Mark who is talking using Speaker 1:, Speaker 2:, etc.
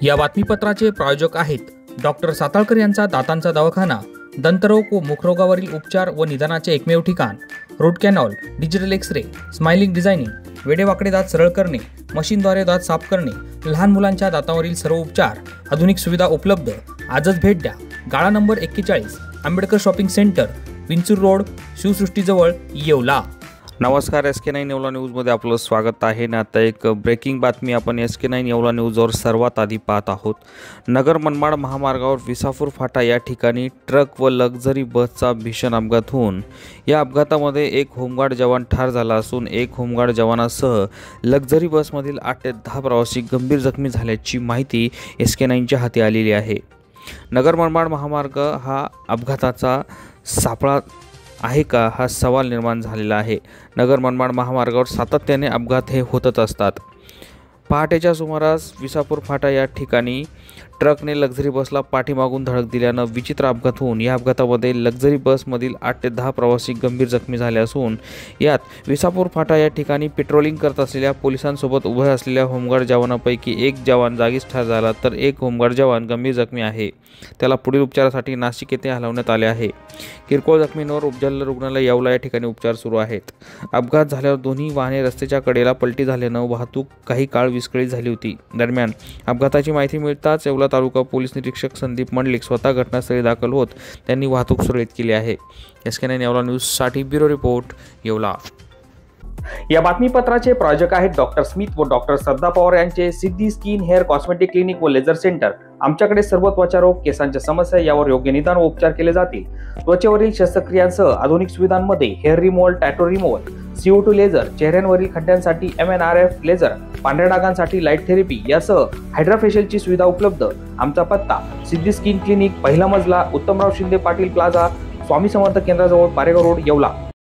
Speaker 1: या बातमीपत्राचे प्रायोजक आहेत डॉक्टर साताळकर यांचा दातांचा दवाखाना, दंतरोग व मुखरोगावरील उपचार व निदानाचे एकमेव ठिकाण। Root canal, digital X ray, smiling designing, वेडेवाकडे दात सरळ करणे, मशीनद्वारे दात साफ करणे, लहान मुलांच्या दातांवरील सर्व उपचार, आधुनिक सुविधा उपलब्ध। आजच भेट द्या। गाळा number 41, Ambedkar shopping centre, Vinchur road, शिवसृष्टीजवळ, येवला।
Speaker 2: नमस्कार, SK9 येवला न्यूजमध्ये आपलं स्वागत आहे ना। आता एक ब्रेकिंग बातमी आपण SK9 येवला न्यूजवर सर्वात आधी पाहत आहोत। नगर मनमाड महामार्गावर विसापूर फाटा या ठिकाणी ट्रक व लक्झरी बसचा भीषण अपघात होऊन या अपघातामध्ये एक होमगार्ड जवान ठार झाला असून एक होमगार्ड जवानासह लक्झरी बसमधील 8 ते 10 प्रवासी गंभीर जखमी झाल्याची माहिती SK9च्या हाती आलेली आहे। नगर मनमाड महामार्ग हा अपघाताचा सापळा आहे का हा सवाल निर्माण झालेला आहे। नगर मनमाड महामार्गावर सातत्याने अपघात हे होतच असतात। पहाटेच्या सुमारास विसापूर फाटा या ठिकाणी ट्रकने लक्झरी बसला पाठीमागून धडक दिल्यानं विचित्र अपघात होऊन या अपघातामध्ये लक्झरी बसमधील 8 ते 10 प्रवासी गंभीर जखमी झाले असून यात विसापूर फाटा या ठिकाणी पेट्रोलिंग करत असलेल्या पोलिसांसोबत उभे असलेल्या होमगार्ड जवानांपैकी एक जवान जागीच ठार झाला तर एक होमगार्ड जवान गंभीर जखमी आहे। त्याला पुढील उपचारासाठी नाशिक येथे हलवण्यात आले आहे। किरकोळ जखमींवर उपजिल्हा रुग्णालय येवला या ठिकाणी उपचार सुरू आहेत। अपघात झाल्यावर दोन्ही वाहने रस्त्याच्या कडेला पलटी झाल्यानं वाहतूक काही काळ विस्कळीत झाली होती। दरम्यान अपघाताची माहिती मिळताच येवला तालुका पोलीस निरीक्षक संदीप मंडलिक स्वतः घटनास्थळी दाखल होत त्यांनी वाहतूक सुरळीत केली आहे। SK9 येवला न्यूजसाठी ब्युरो रिपोर्ट, येवला।
Speaker 1: या बातमीपत्राचे प्रायोजक आहेत डॉक्टर स्मिथ व डॉक्टर श्रद्धा पवार यांचे सिद्धी स्किन हेअर कॉस्मेटिक क्लिनिक व लेझर सेंटर। आमच्याकडे सर्व त्वचा रोग, केसांच्या समस्या यावर योग्य निदान व उपचार केले जातील। त्वचेवरील शस्त्रक्रियांसह आधुनिक सुविधांमध्ये hair removal, tattoo removal, CO2 laser, चेहऱ्यांवरील खड्ड्यांसाठी MNRF लेझर, पांढऱ्या डागांसाठी लाईट थेरपी यासह हायड्रा फेशियलची सुविधा उपलब्ध। आमचा पत्ता सिद्धी स्किन क्लिनिक, पहिला मजला, उत्तमराव शिंदे पाटील प्लाझा, स्वामी समर्थ केंद्राजवळ, पारेगाव रोड, येवला।